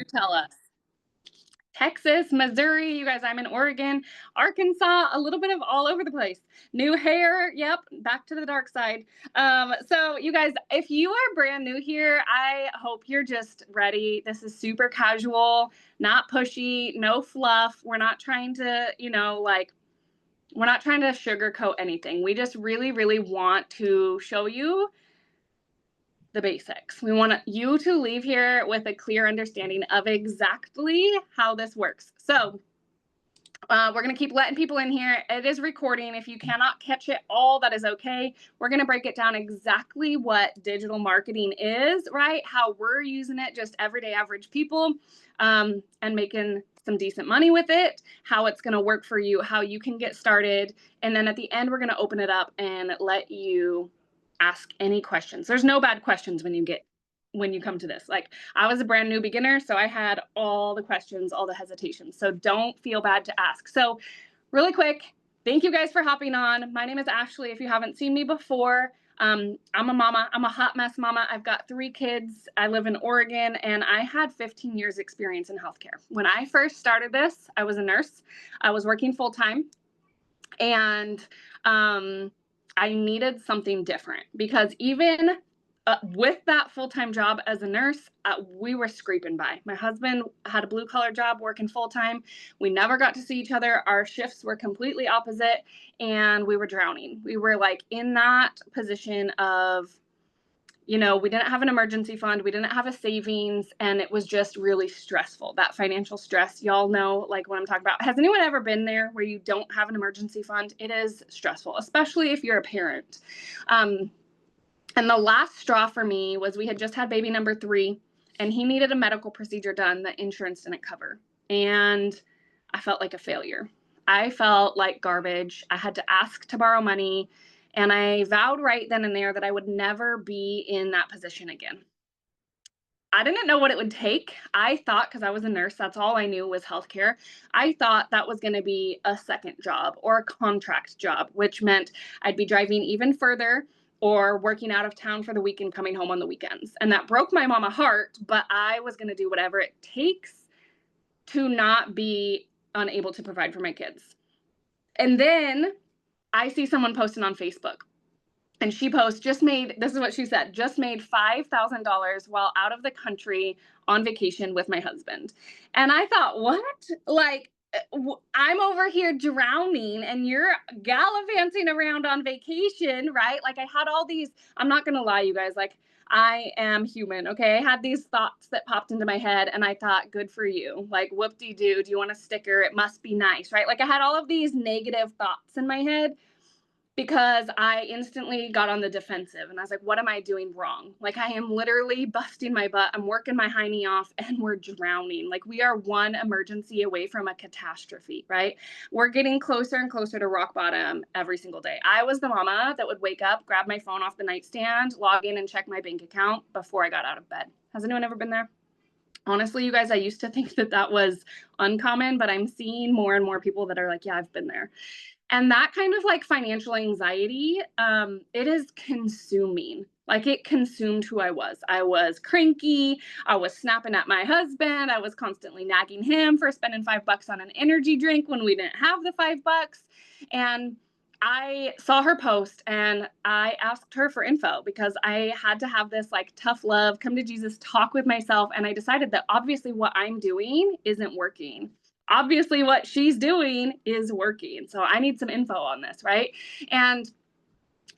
You tell us. Texas, Missouri, you guys, I'm in Oregon, Arkansas, a little bit of all over the place. New hair, yep, back to the dark side. So you guys, if you are brand new here, I hope you're just ready. This is super casual, not pushy, no fluff. We're not trying to, we're not trying to sugarcoat anything. We just really, really want to show you the basics. We want you to leave here with a clear understanding of exactly how this works. So we're going to keep letting people in here. It is recording. If you cannot catch it all, that is okay. We're going to break it down exactly what digital marketing is, right? How we're using it, just everyday average people, and making some decent money with it, how it's going to work for you, how you can get started. And then at the end, we're going to open it up and let you ask any questions. There's no bad questions when you come to this. Like, I was a brand new beginner, so I had all the questions, all the hesitations. So don't feel bad to ask. So really quick, thank you guys for hopping on. My name is Ashley. If you haven't seen me before, I'm a mama. I'm a hot mess mama. I've got 3 kids. I live in Oregon, and I had 15 years experience in healthcare. When I first started this, I was a nurse. I was working full time, and I needed something different because even with that full-time job as a nurse, we were scraping by. My husband had a blue-collar job working full-time. We never got to see each other. Our shifts were completely opposite, and we were drowning. We were like in that position of, we didn't have an emergency fund. We didn't have a savings, and it was just really stressful. That financial stress, y'all know like what I'm talking about. Has anyone ever been there where you don't have an emergency fund? It is stressful, especially if you're a parent. And the last straw for me was we had just had baby number 3, and he needed a medical procedure done that insurance didn't cover. And I felt like a failure. I felt like garbage. I had to ask to borrow money. And I vowed right then and there that I would never be in that position again. I didn't know what it would take. I thought, because I was a nurse, that's all I knew was healthcare. I thought that was going to be a second job or a contract job, which meant I'd be driving even further or working out of town for the week and coming home on the weekends. And that broke my mama heart, but I was going to do whatever it takes to not be unable to provide for my kids. And then I see someone posting on Facebook. And she posts, this is what she said, just made $5,000 while out of the country on vacation with my husband. And I thought, what? Like, I'm over here drowning and you're gallivanting around on vacation, right? Like, I had all these, I'm not going to lie, you guys, like, I am human, okay? I had these thoughts that popped into my head, and I thought, good for you. Like, whoop-de-doo, do you want a sticker? It must be nice, right? Like, I had all of these negative thoughts in my head, because I instantly got on the defensive and I was like, what am I doing wrong? Like, I am literally busting my butt. I'm working my hiney off and we're drowning. Like, we are one emergency away from a catastrophe, right? We're getting closer and closer to rock bottom every single day. I was the mama that would wake up, grab my phone off the nightstand, log in and check my bank account before I got out of bed. Has anyone ever been there? Honestly, you guys, I used to think that was uncommon, but I'm seeing more and more people that are like, yeah, I've been there. And that kind of like financial anxiety, it is consuming. Like, it consumed who I was. I was cranky. I was snapping at my husband. I was constantly nagging him for spending $5 on an energy drink when we didn't have the $5. And I saw her post and I asked her for info because I had to have this like tough love, come to Jesus, talk with myself. And I decided that obviously what I'm doing isn't working. Obviously what she's doing is working. So I need some info on this, right? And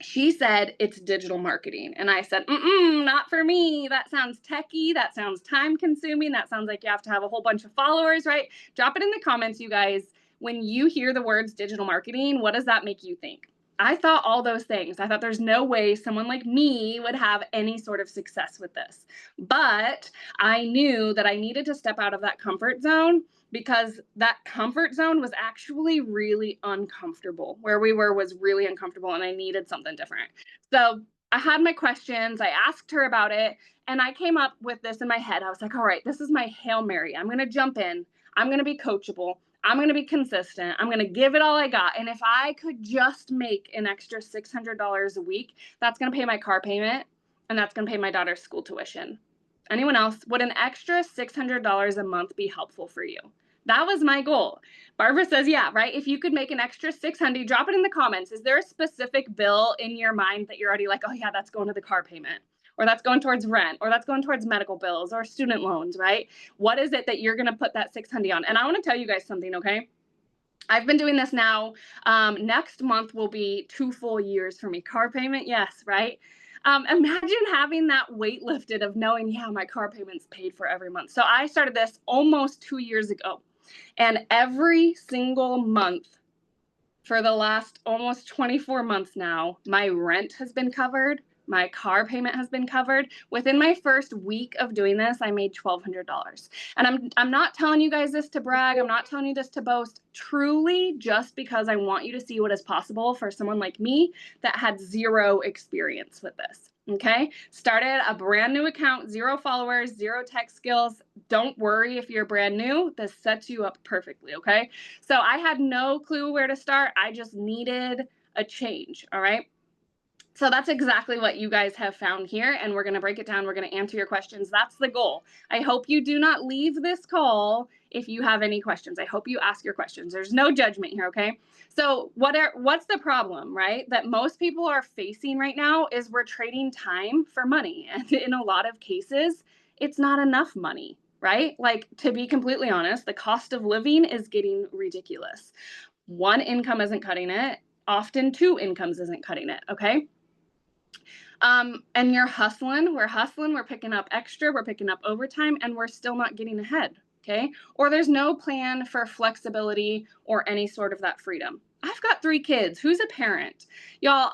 she said it's digital marketing. And I said, not for me. That sounds techie. That sounds time consuming. That sounds like you have to have a whole bunch of followers, right? Drop it in the comments, you guys. When you hear the words digital marketing, what does that make you think? I thought all those things. I thought there's no way someone like me would have any sort of success with this. But I knew that I needed to step out of that comfort zone, because that comfort zone was actually really uncomfortable. Where we were was really uncomfortable, and I needed something different. So I had my questions. I asked her about it, and I came up with this in my head. I was like, all right, this is my Hail Mary. I'm going to jump in. I'm going to be coachable. I'm going to be consistent. I'm going to give it all I got. And if I could just make an extra $600 a week, that's going to pay my car payment, and that's going to pay my daughter's school tuition. Anyone else? Would an extra $600 a month be helpful for you? That was my goal. Barbara says, yeah, right? If you could make an extra 600, drop it in the comments. Is there a specific bill in your mind that you're already like, oh yeah, that's going to the car payment, or that's going towards rent, or that's going towards medical bills or student loans, right? What is it that you're going to put that 600 on? And I want to tell you guys something, okay? I've been doing this now. Next month will be 2 full years for me. Car payment, yes, right? Imagine having that weight lifted of knowing, yeah, my car payment's paid for every month. So I started this almost 2 years ago. And every single month for the last almost 24 months now, my rent has been covered. My car payment has been covered. Within my first week of doing this, I made $1,200. And I'm not telling you guys this to brag. I'm not telling you this to boast. Truly, just because I want you to see what is possible for someone like me that had zero experience with this. Okay, started a brand new account, 0 followers, 0 tech skills. Don't worry if you're brand new, this sets you up perfectly. Okay, so I had no clue where to start. I just needed a change. All right. So that's exactly what you guys have found here, and we're going to break it down. We're going to answer your questions. That's the goal. I hope you do not leave this call if you have any questions. I hope you ask your questions. There's no judgment here, okay? So what's the problem, right? That most people are facing right now is we're trading time for money. And in a lot of cases, it's not enough money, right? Like, to be completely honest, the cost of living is getting ridiculous. One income isn't cutting it. Often 2 incomes isn't cutting it, okay? And we're hustling, we're picking up extra, we're picking up overtime, and we're still not getting ahead, okay? Or there's no plan for flexibility or any sort of that freedom. I've got 3 kids. Who's a parent? Y'all,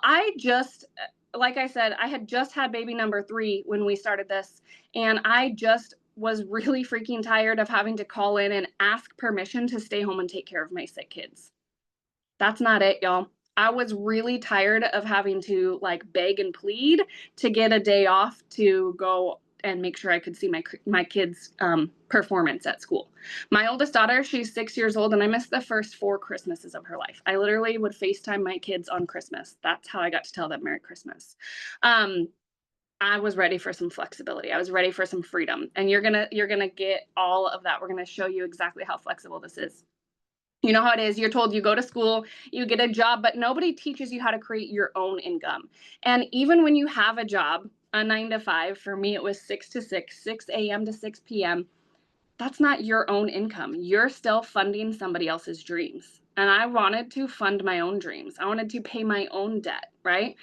like I said, I had just had baby number 3 when we started this, and I just was really freaking tired of having to call in and ask permission to stay home and take care of my sick kids. That's not it, y'all. I was really tired of having to like beg and plead to get a day off to go and make sure I could see my kids' performance at school. My oldest daughter, she's 6 years old, and I missed the first 4 Christmases of her life. I literally would FaceTime my kids on Christmas. That's how I got to tell them Merry Christmas. I was ready for some flexibility. I was ready for some freedom, and you're gonna get all of that. We're gonna show you exactly how flexible this is. You know how it is. You're told you go to school, you get a job, but nobody teaches you how to create your own income. And even when you have a job, a 9 to 5, for me, it was 6 to 6, 6 a.m. to 6 p.m. That's not your own income. You're still funding somebody else's dreams. And I wanted to fund my own dreams. I wanted to pay my own debt, right?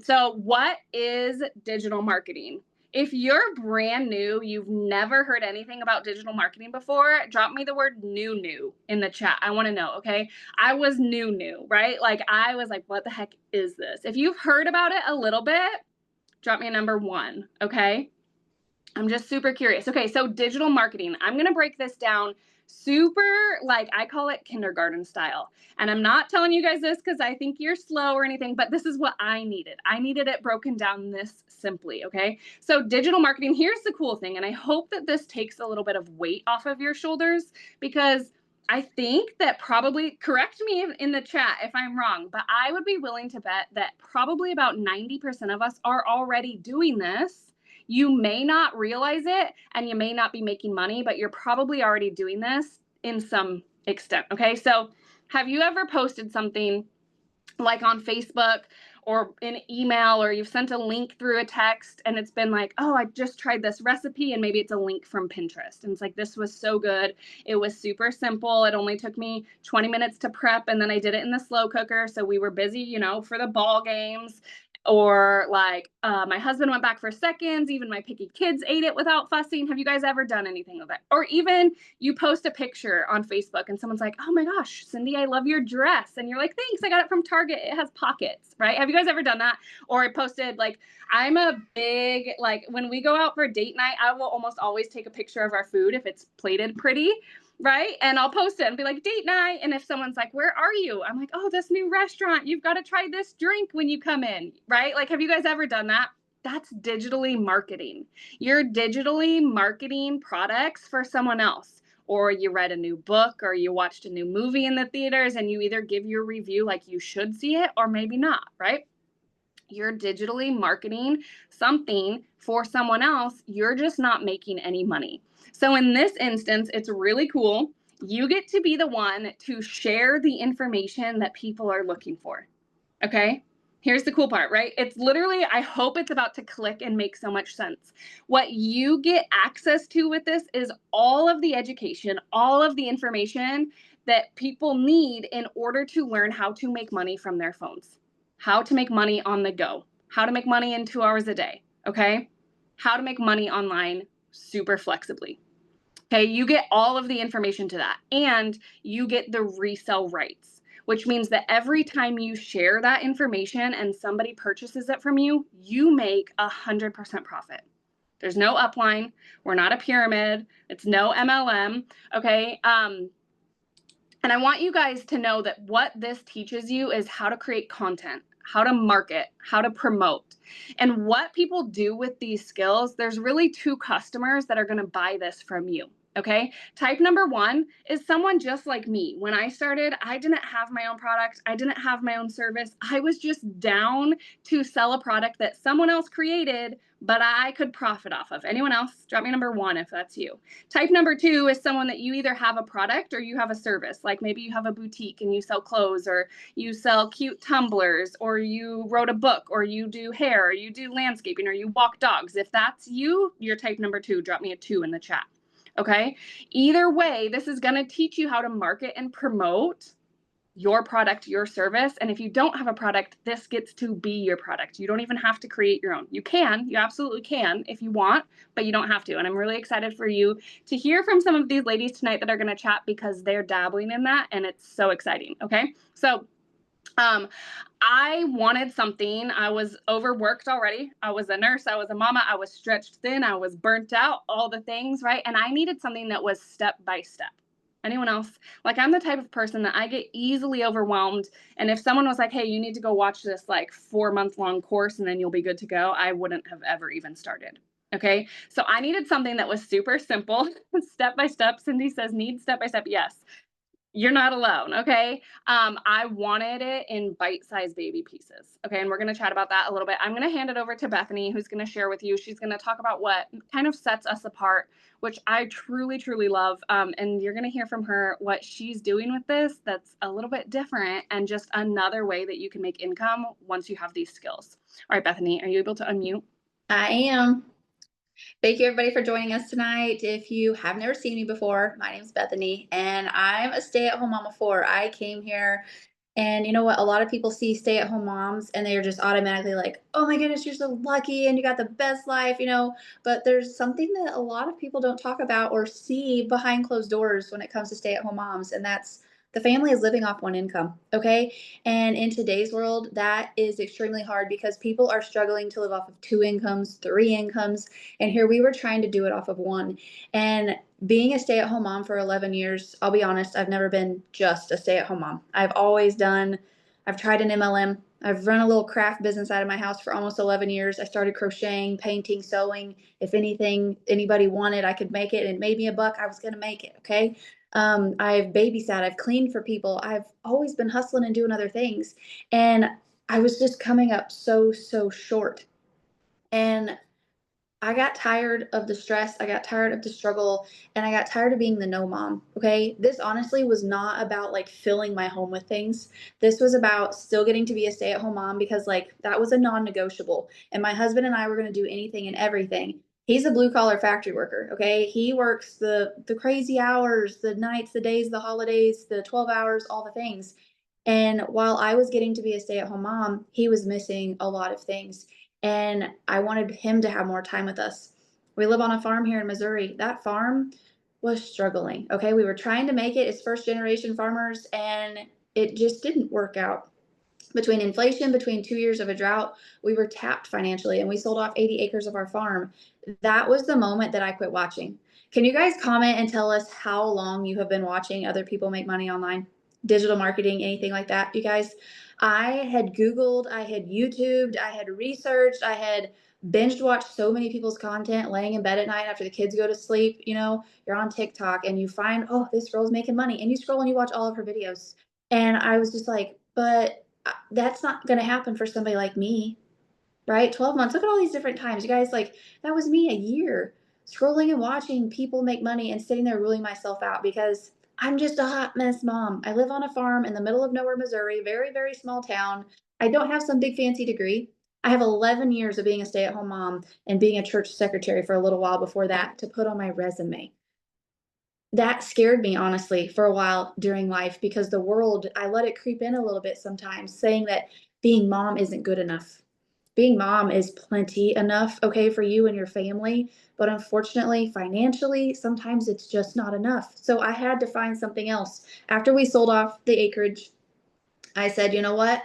So what is digital marketing? If you're brand new, you've never heard anything about digital marketing before, drop me the word new in the chat. I want to know, okay? I was new, right? Like, I was like, what the heck is this? If you've heard about it a little bit, drop me a number 1, okay? I'm just super curious. Okay, so digital marketing. I'm going to break this down super, like, I call it kindergarten style. And I'm not telling you guys this because I think you're slow or anything, but this is what I needed. I needed it broken down this simply, okay? So digital marketing, here's the cool thing, and I hope that this takes a little bit of weight off of your shoulders, because I think that probably, correct me in the chat if I'm wrong, but I would be willing to bet that probably about 90% of us are already doing this. You may not realize it and you may not be making money, but you're probably already doing this in some extent, okay? So have you ever posted something like on Facebook or in email, or you've sent a link through a text and it's been like, oh, I just tried this recipe, and maybe it's a link from Pinterest. And it's like, this was so good. It was super simple. It only took me 20 minutes to prep, and then I did it in the slow cooker. So we were busy, for the ball games. Or like my husband went back for seconds. Even my picky kids ate it without fussing. Have you guys ever done anything like that? Or even you post a picture on Facebook and someone's like, oh my gosh, Cindy, I love your dress. And you're like, thanks, I got it from Target. It has pockets, right? Have you guys ever done that? Or I posted, like, I'm a big, like, when we go out for date night, I will almost always take a picture of our food if it's plated pretty. Right? And I'll post it and be like, date night. And if someone's like, where are you? I'm like, oh, this new restaurant. You've got to try this drink when you come in. Right? Like, have you guys ever done that? That's digitally marketing. You're digitally marketing products for someone else. Or you read a new book, or you watched a new movie in the theaters, and you either give your review like you should see it or maybe not. Right? You're digitally marketing something for someone else. You're just not making any money. So in this instance, it's really cool. You get to be the one to share the information that people are looking for. Okay? Here's the cool part, right? It's literally, I hope it's about to click and make so much sense. What you get access to with this is all of the education, all of the information that people need in order to learn how to make money from their phones, how to make money on the go, how to make money in 2 hours a day, okay? How to make money online super flexibly. Okay, you get all of the information to that, and you get the resell rights, which means that every time you share that information and somebody purchases it from you, you make 100% profit. There's no upline. We're not a pyramid. It's no MLM. Okay. And I want you guys to know that what this teaches you is how to create content, how to market, how to promote. And what people do with these skills, there's really two customers that are going to buy this from you. Okay. Type number one is someone just like me. When I started, I didn't have my own product. I didn't have my own service. I was just down to sell a product that someone else created, but I could profit off of. Anyone else? Drop me number one if that's you. Type number two is someone that you either have a product or you have a service. Like maybe you have a boutique and you sell clothes, or you sell cute tumblers, or you wrote a book, or you do hair, or you do landscaping, or you walk dogs. If that's you, you're type number two. Drop me a 2 in the chat. Okay. Either way, this is going to teach you how to market and promote your product, your service. And if you don't have a product, this gets to be your product. You don't even have to create your own. You can, you absolutely can if you want, but you don't have to. And I'm really excited for you to hear from some of these ladies tonight that are going to chat, because they're dabbling in that and it's so exciting. Okay. So I wanted something. I was overworked already. I was a nurse. I was a mama. I was stretched thin. I was burnt out, all the things, right? And I needed something that was step by step. Anyone else? Like, I'm the type of person that I get easily overwhelmed. And if someone was like, hey, you need to go watch this like 4-month long course and then you'll be good to go, I wouldn't have ever even started. Okay. So I needed something that was super simple, step by step. Cindy says, need step by step. Yes. You're not alone, okay? I wanted it in bite-sized baby pieces, okay? And we're gonna chat about that a little bit. I'm gonna hand it over to Bethany, who's gonna share with you. She's gonna talk about what kind of sets us apart, which I truly, truly love. And you're gonna hear from her what she's doing with this that's a little bit different and just another way that you can make income once you have these skills. All right, Bethany, are you able to unmute? I am. Thank you everybody for joining us tonight. If you have never seen me before, my name is Bethany and I'm a stay-at-home mom of 4. I came here and you know what? A lot of people see stay-at-home moms and they are just automatically like, oh my goodness, you're so lucky and you got the best life, you know. But there's something that a lot of people don't talk about or see behind closed doors when it comes to stay-at-home moms, and that's the family is living off one income. Okay. And in today's world, that is extremely hard because people are struggling to live off of 2 incomes, 3 incomes. And here we were trying to do it off of one. And being a stay at home mom for 11 years, I'll be honest, I've never been just a stay at home mom. I've tried an MLM. I've run a little craft business out of my house for almost 11 years. I started crocheting, painting, sewing. If anything, anybody wanted, I could make it and made me a buck, I was going to make it. Okay. I've babysat, I've cleaned for people. I've always been hustling and doing other things. And I was just coming up so short. And I got tired of the stress, I got tired of the struggle, and I got tired of being the no mom, okay? This honestly was not about, like, filling my home with things. This was about still getting to be a stay-at-home mom because, like, that was a non-negotiable, and my husband and I were gonna do anything and everything. He's a blue-collar factory worker, okay? He works the crazy hours, the nights, the days, the holidays, the 12 hours, all the things, and while I was getting to be a stay-at-home mom, he was missing a lot of things, and I wanted him to have more time with us. We live on a farm here in Missouri. That farm was struggling. Okay. We were trying to make it as first generation farmers, and it just didn't work out. Between inflation, between 2 years of a drought, we were tapped financially and we sold off 80 acres of our farm. That was the moment that I quit watching. Can you guys comment and tell us how long you have been watching other people make money online? Digital marketing, anything like that, you guys? I had Googled, I had YouTubed, I had researched, I had binged watched so many people's content laying in bed at night after the kids go to sleep. You know, you're on TikTok and you find, oh, this girl's making money, and you scroll and you watch all of her videos. And I was just like, but that's not going to happen for somebody like me. right? 12 months. Look at all these different times. You guys, like, that was me a year scrolling and watching people make money and sitting there ruling myself out because I'm just a hot mess mom. I live on a farm in the middle of nowhere, Missouri, very, very small town. I don't have some big fancy degree. I have 11 years of being a stay at home mom and being a church secretary for a little while before that to put on my resume. That scared me, honestly, for a while during life because the world, I let it creep in a little bit sometimes, saying that being mom isn't good enough. Being mom is plenty enough, okay, for you and your family. But unfortunately, financially, sometimes it's just not enough. So I had to find something else. After we sold off the acreage, I said, you know what?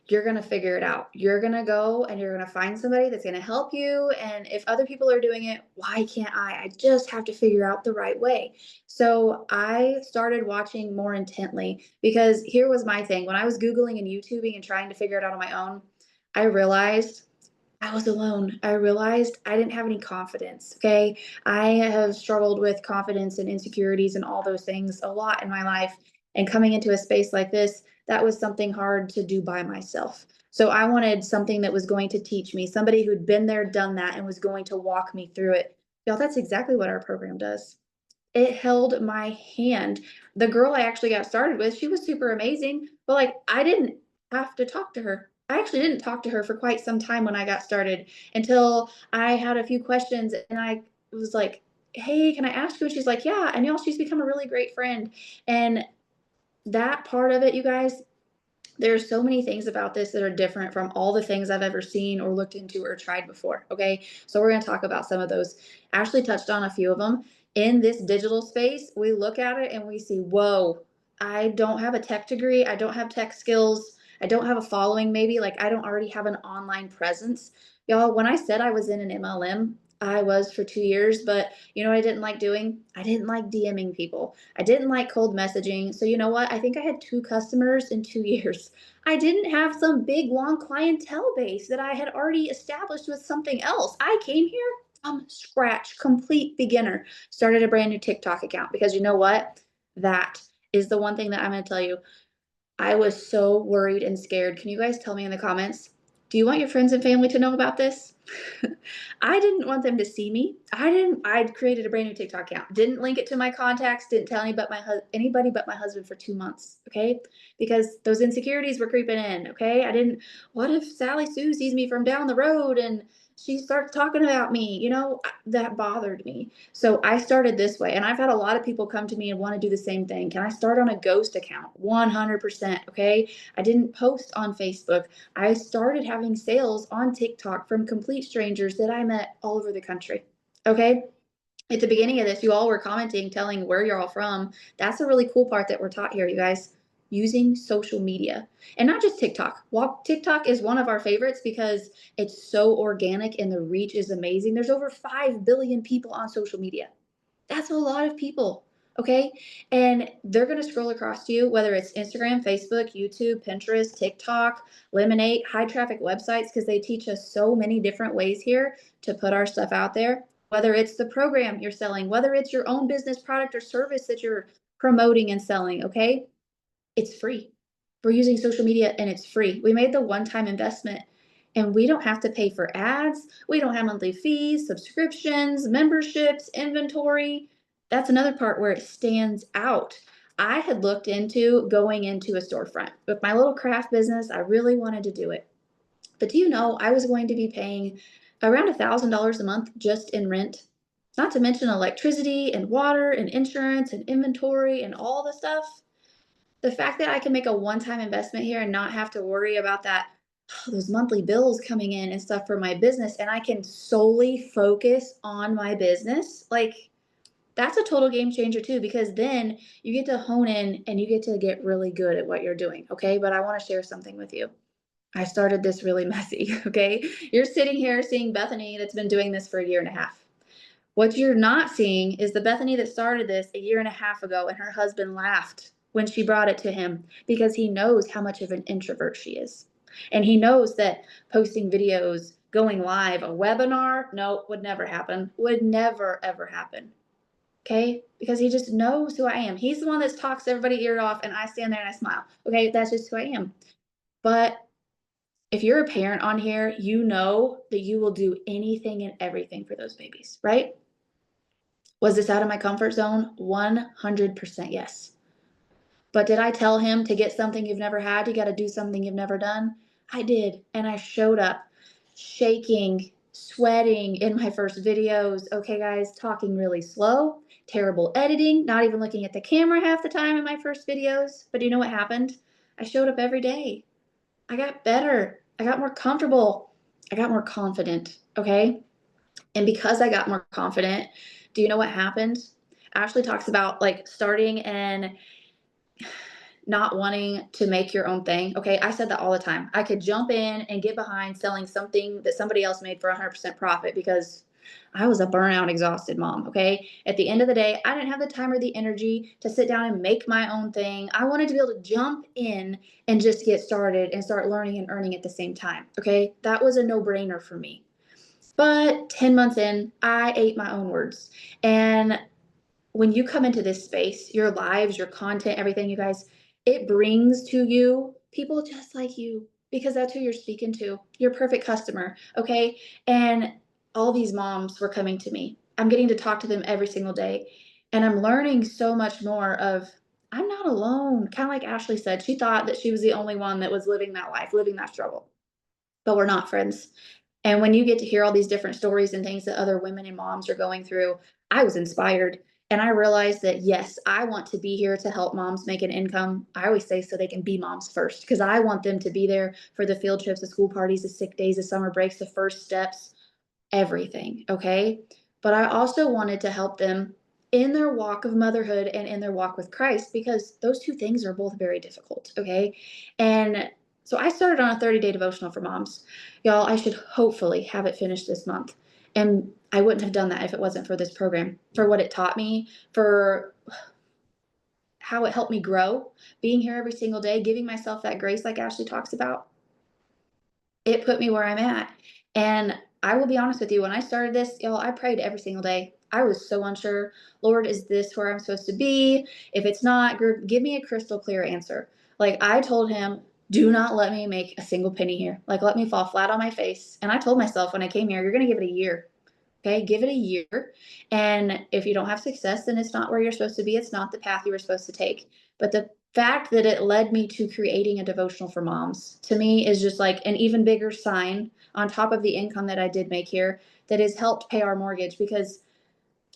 You're going to figure it out. You're going to go and you're going to find somebody that's going to help you. And if other people are doing it, why can't I? I just have to figure out the right way. So I started watching more intently because here was my thing. When I was Googling and YouTubing and trying to figure it out on my own, I realized I was alone. I realized I didn't have any confidence. Okay. I have struggled with confidence and insecurities and all those things a lot in my life. And coming into a space like this, that was something hard to do by myself. So I wanted something that was going to teach me, somebody who'd been there, done that, and was going to walk me through it. Y'all, that's exactly what our program does. It held my hand. The girl I actually got started with, she was super amazing, but like I didn't have to talk to her. I actually didn't talk to her for quite some time when I got started until I had a few questions and I was like, "Hey, can I ask you?" And she's like, "Yeah." And y'all, she's become a really great friend. And that part of it, you guys, there's so many things about this that are different from all the things I've ever seen or looked into or tried before. Okay. So we're going to talk about some of those. Ashley touched on a few of them. In this digital space, we look at it and we see, whoa, I don't have a tech degree. I don't have tech skills. I don't have a following, maybe. Like, I don't already have an online presence. Y'all, when I said I was in an MLM, I was for 2 years, but you know what I didn't like doing? I didn't like DMing people. I didn't like cold messaging. So you know what? I think I had 2 customers in 2 years. I didn't have some big long clientele base that I had already established with something else. I came here from scratch, complete beginner, started a brand new TikTok account because you know what? That is the one thing that I'm going to tell you. I was so worried and scared. Can you guys tell me in the comments? Do you want your friends and family to know about this? I didn't want them to see me. I'd created a brand new TikTok account. Didn't link it to my contacts, didn't tell anybody but my husband for 2 months, okay? Because those insecurities were creeping in, okay? I didn't what if Sally Sue sees me from down the road and she starts talking about me, that bothered me. So I started this way, and I've had a lot of people come to me and want to do the same thing. Can I start on a ghost account? 100%, okay? I didn't post on Facebook. I started having sales on TikTok from complete strangers that I met all over the country. Okay. At the beginning of this, you all were commenting, telling where you're all from. That's a really cool part that we're taught here, you guys. Using social media and not just TikTok. Well, TikTok is one of our favorites because it's so organic and the reach is amazing. There's over 5 billion people on social media. That's a lot of people. Okay. And they're going to scroll across to you, whether it's Instagram, Facebook, YouTube, Pinterest, TikTok, Lemonade, high traffic websites, because they teach us so many different ways here to put our stuff out there. Whether it's the program you're selling, whether it's your own business product or service that you're promoting and selling. Okay. It's free. We're using social media and it's free. We made the one-time investment and we don't have to pay for ads. We don't have monthly fees, subscriptions, memberships, inventory. That's another part where it stands out. I had looked into going into a storefront. With my little craft business, I really wanted to do it. But do you know I was going to be paying around $1,000 a month just in rent? Not to mention electricity and water and insurance and inventory and all the stuff. The fact that I can make a one-time investment here and not have to worry about that those monthly bills coming in and stuff for my business, and I can solely focus on my business, like, that's a total game changer too, because then you get to hone in and you get to get really good at what you're doing, okay? But I wanna share something with you. I started this really messy, okay? You're sitting here seeing Bethany that's been doing this for a year and a half. What you're not seeing is the Bethany that started this a year and a half ago, and her husband laughed when she brought it to him because he knows how much of an introvert she is. And he knows that posting videos, going live, a webinar, no, would never happen, would never, ever happen. Okay? Because he just knows who I am. He's the one that talks everybody eared off, and I stand there and I smile. Okay? That's just who I am. But if you're a parent on here, you know that you will do anything and everything for those babies, right? Was this out of my comfort zone? 100% yes. But did I tell him to get something you've never had? You got to do something you've never done. I did. And I showed up shaking, sweating in my first videos. Okay, guys, talking really slow, terrible editing, not even looking at the camera half the time in my first videos. But do you know what happened? I showed up every day. I got better. I got more comfortable. I got more confident. Okay. And because I got more confident, do you know what happened? Ashley talks about like starting and not wanting to make your own thing. Okay, I said that all the time. I could jump in and get behind selling something that somebody else made for 100% profit because I was a burnout, exhausted mom. Okay, at the end of the day, I didn't have the time or the energy to sit down and make my own thing. I wanted to be able to jump in and just get started and start learning and earning at the same time. Okay, that was a no brainer for me. But 10 months in, I ate my own words. And when you come into this space, your lives, your content, everything, you guys, it brings to you people just like you because that's who you're speaking to. Your perfect customer, okay? And all these moms were coming to me. I'm getting to talk to them every single day. And I'm learning so much more of I'm not alone. Kind of like Ashley said, she thought that she was the only one that was living that life, living that struggle. But we're not, friends. And when you get to hear all these different stories and things that other women and moms are going through, I was inspired. And I realized that, yes, I want to be here to help moms make an income. I always say so they can be moms first, because I want them to be there for the field trips, the school parties, the sick days, the summer breaks, the first steps, everything. Okay. But I also wanted to help them in their walk of motherhood and in their walk with Christ, because those two things are both very difficult. Okay. And so I started on a 30-day devotional for moms. Y'all, I should hopefully have it finished this month. And I wouldn't have done that if it wasn't for this program, for what it taught me, for how it helped me grow, being here every single day, giving myself that grace like Ashley talks about. It put me where I'm at. And I will be honest with you, when I started this, y'all, I prayed every single day. I was so unsure. Lord, is this where I'm supposed to be? If it's not, give me a crystal clear answer. Like I told him, do not let me make a single penny here. Like let me fall flat on my face. And I told myself when I came here, you're going to give it a year. Okay, give it a year. And if you don't have success, then it's not where you're supposed to be. It's not the path you were supposed to take. But the fact that it led me to creating a devotional for moms to me is just like an even bigger sign on top of the income that I did make here that has helped pay our mortgage, because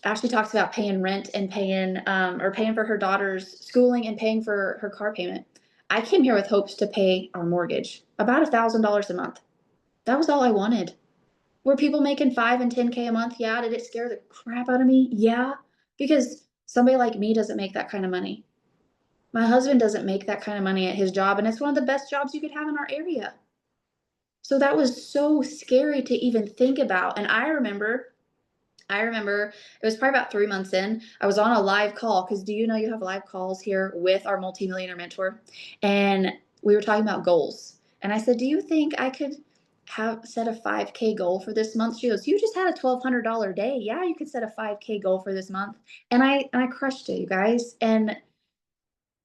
Ashley talks about paying rent and paying or paying for her daughter's schooling and paying for her car payment. I came here with hopes to pay our mortgage about $1,000 a month. That was all I wanted. Were people making 5 and 10K a month? Yeah. Did it scare the crap out of me? Yeah. Because somebody like me doesn't make that kind of money. My husband doesn't make that kind of money at his job, and it's one of the best jobs you could have in our area. So that was so scary to even think about. And I remember it was probably about 3 months in, I was on a live call, because do you know you have live calls here with our multimillionaire mentor? And we were talking about goals. And I said, do you think I could have set a 5K goal for this month? She goes, you just had a $1,200 day. Yeah, you could set a 5K goal for this month. And I crushed it, you guys. And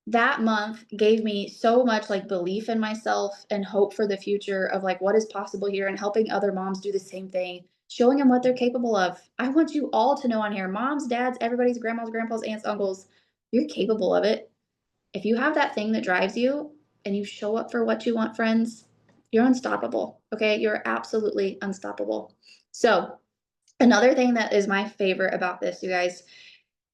that month gave me so much like belief in myself and hope for the future of like what is possible here, and helping other moms do the same thing, showing them what they're capable of. I want you all to know on here, moms, dads, everybody's grandmas, grandpas, aunts, uncles, you're capable of it. If you have that thing that drives you and you show up for what you want, friends, you're unstoppable. Okay. You're absolutely unstoppable. So, another thing that is my favorite about this, you guys,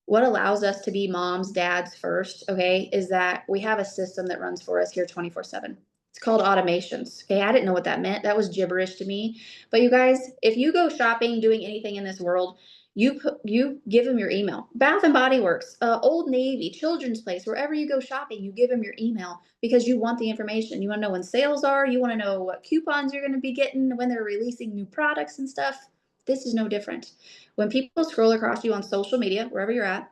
what allows us to be moms, dads first, okay, is that we have a system that runs for us here 24/7. It's called automations. Okay, I didn't know what that meant. That was gibberish to me. But you guys, if you go shopping, doing anything in this world, you give them your email. Bath and Body Works, Old Navy, Children's Place, wherever you go shopping, you give them your email because you want the information. You want to know when sales are. You want to know what coupons you're going to be getting when they're releasing new products and stuff. This is no different. When people scroll across you on social media, wherever you're at,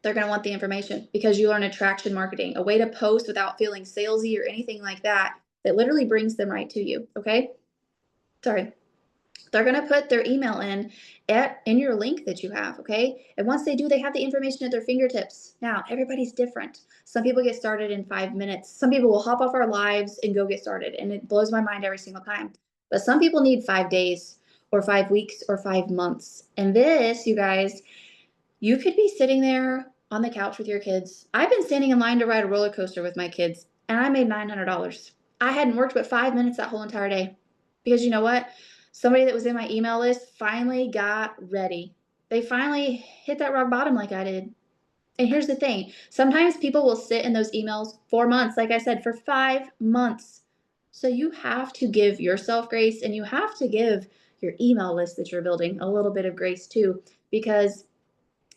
they're going to want the information because you learn attraction marketing, a way to post without feeling salesy or anything like that, that literally brings them right to you. Okay. Sorry. They're going to put their email in your link that you have, okay? And once they do, they have the information at their fingertips. Now, everybody's different. Some people get started in 5 minutes. Some people will hop off our lives and go get started, and it blows my mind every single time. But some people need 5 days or 5 weeks or 5 months. And this, you guys, you could be sitting there on the couch with your kids. I've been standing in line to ride a roller coaster with my kids, and I made $900. I hadn't worked but 5 minutes that whole entire day. Because you know what? Somebody that was in my email list finally got ready. They finally hit that rock bottom like I did. And here's the thing, sometimes people will sit in those emails for months, like I said, for 5 months. So you have to give yourself grace, and you have to give your email list that you're building a little bit of grace too, because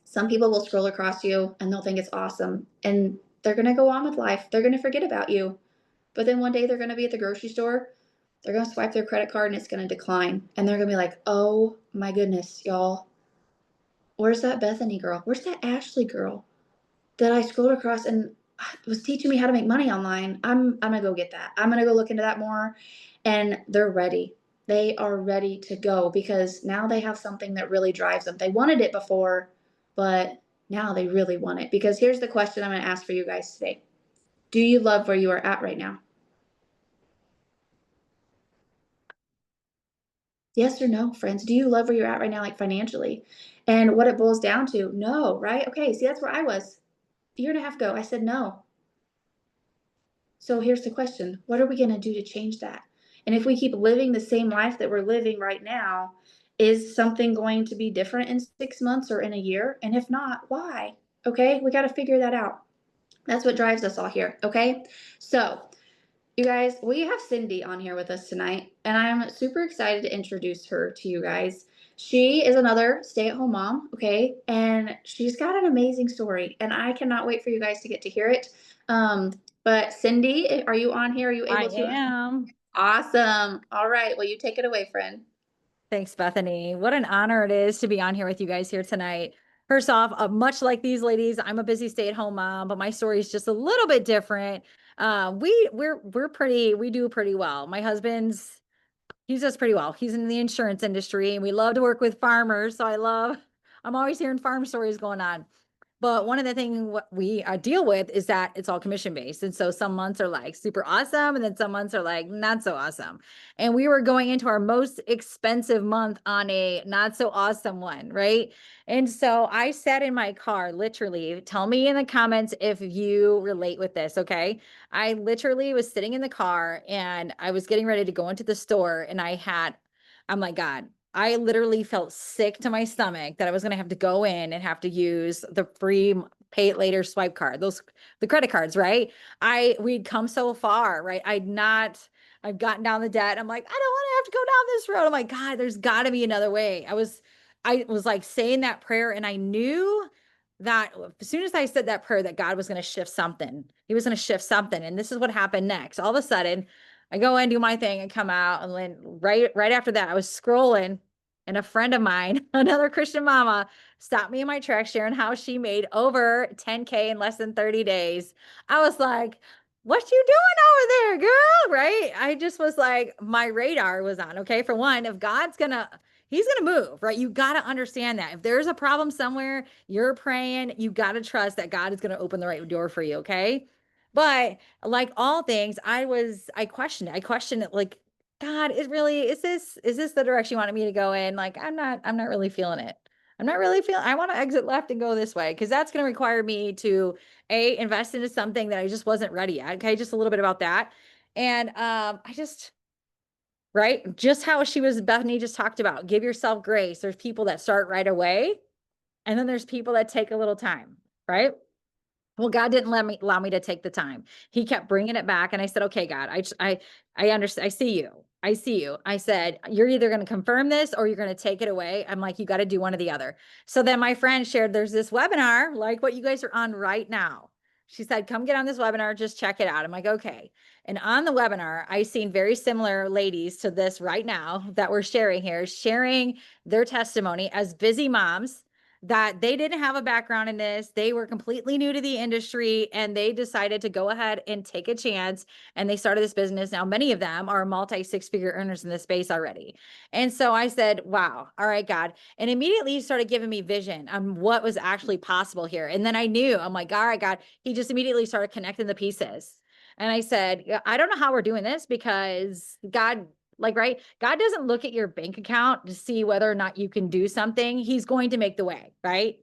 some people will scroll across you and they'll think it's awesome, and they're going to go on with life. They're going to forget about you. But then one day they're going to be at the grocery store. They're going to swipe their credit card and it's going to decline. And they're going to be like, oh my goodness, y'all. Where's that Bethany girl? Where's that Ashley girl that I scrolled across and was teaching me how to make money online? I'm going to go get that. I'm going to go look into that more. And they're ready. They are ready to go because now they have something that really drives them. They wanted it before, but now they really want it. Because here's the question I'm going to ask for you guys today. Do you love where you are at right now? Yes or no, friends? Do you love where you're at right now, like financially? And what it boils down to, no, right? Okay, see, that's where I was a year and a half ago. I said no. So here's the question, what are we going to do to change that? And if we keep living the same life that we're living right now, is something going to be different in 6 months or in a year? And if not, why? Okay, we got to figure that out. That's what drives us all here. Okay, so you guys, we have Cindy on here with us tonight, and I'm super excited to introduce her to you guys. She is another stay-at-home mom, okay? And she's got an amazing story, and I cannot wait for you guys to get to hear it. But Cindy, are you on here? Are you I able to? am. Awesome. All right. Well, you take it away, friend. Thanks, Bethany. What an honor it is to be on here with you guys here tonight. First off, much like these ladies, I'm a busy stay-at-home mom, but my story is just a little bit different. We do pretty well. My husband's he does pretty well. He's in the insurance industry, and we love to work with farmers. So I'm always hearing farm stories going on. But one of the things what we deal with is that it's all commission based. And so some months are like super awesome. And then some months are like not so awesome. And we were going into our most expensive month on a not so awesome one. Right. And so I sat in my car, literally, tell me in the comments if you relate with this. Okay. I literally was sitting in the car and I was getting ready to go into the store, and I'm like, God, I literally felt sick to my stomach that I was going to have to go in and have to use the free pay it later swipe card, the credit cards, right? We'd come so far, right? I've gotten down the debt. I'm like, I don't want to have to go down this road. I'm like, God, there's got to be another way. I was like saying that prayer, and I knew that as soon as I said that prayer, that God was going to shift something. He was going to shift something. And this is what happened next. All of a sudden, I go in, do my thing, and come out. And then right after that, I was scrolling, and a friend of mine, another Christian mama, stopped me in my tracks sharing how she made over 10K in less than 30 days. I was like, what you doing over there, girl? Right? I just was like, my radar was on. Okay. For one, if he's gonna move, right? You got to understand that if there's a problem somewhere, you're praying, you got to trust that God is going to open the right door for you. Okay. But like all things, I questioned it. I questioned it like, God, is this the direction you wanted me to go in? Like, I'm not really feeling it. I want to exit left and go this way, because that's going to require me to invest into something that I just wasn't ready at. Okay. Just a little bit about that. And right, just how Bethany just talked about, give yourself grace. There's people that start right away, and then there's people that take a little time, right? Well, God didn't allow me to take the time. He kept bringing it back. And I said, okay, God, I understand. I see you. I see you. I said, you're either going to confirm this or you're going to take it away. I'm like, you got to do one or the other. So then my friend shared, there's this webinar, like what you guys are on right now. She said, come get on this webinar, just check it out. I'm like, okay. And on the webinar, I seen very similar ladies to this right now that we're sharing here, sharing their testimony as busy moms that they didn't have a background in this. They were completely new to the industry and they decided to go ahead and take a chance and they started this business. Now, many of them are multi six-figure earners in this space already. And so I said, wow, all right, God. And immediately he started giving me vision on what was actually possible here. And then I knew, I'm like, all right, God, he just immediately started connecting the pieces. And I said, "Yeah, I don't know how we're doing this because God, like, right? God doesn't look at your bank account to see whether or not you can do something. He's going to make the way, right?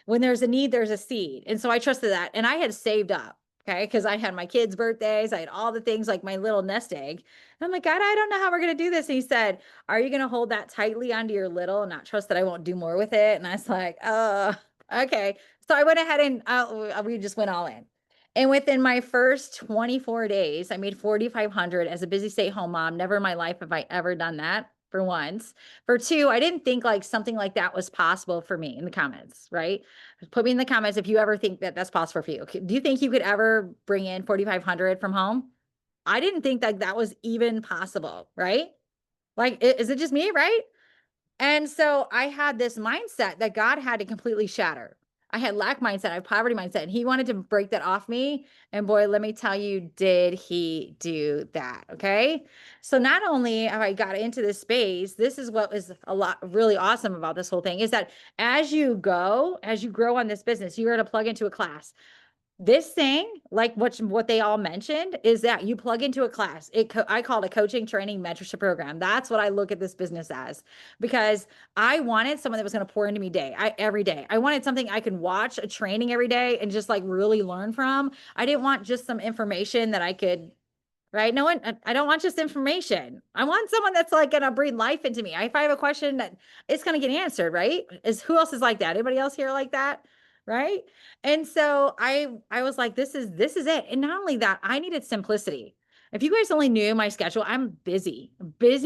When there's a need, there's a seed. And so I trusted that. And I had saved up, okay? Because I had my kids' birthdays, I had all the things like my little nest egg. And I'm like, God, I don't know how we're going to do this. And he said, are you going to hold that tightly onto your little and not trust that I won't do more with it? And I was like, okay. So I went ahead and we just went all in. And within my first 24 days, I made 4,500 as a busy stay-at-home mom. Never in my life have I ever done that, for once. For two, I didn't think like something like that was possible for me in the comments, right? Put me in the comments if you ever think that that's possible for you. Okay, do you think you could ever bring in 4,500 from home? I didn't think that that was even possible, right? Like, is it just me, right? And so I had this mindset that God had to completely shatter. I had lack mindset, I have poverty mindset, and he wanted to break that off me. And boy, let me tell you, did he do that? Okay. So not only have I got into this space, this is what was a lot really awesome about this whole thing is that as you grow on this business, you're going to plug into a class. This thing, like what they all mentioned, is that you plug into a class. I call it a coaching, training, mentorship program. That's what I look at this business as, because I wanted someone that was going to pour into me every day. I wanted something I could watch a training every day and just like really learn from. I didn't want just some information that I could, right? No one, I don't want just information. I want someone that's like going to breathe life into me. If I have a question that it's going to get answered, right? Who else is like that? Anybody else here like that? Right. And so I was like, this is it. And not only that, I needed simplicity. If you guys only knew my schedule, I'm busy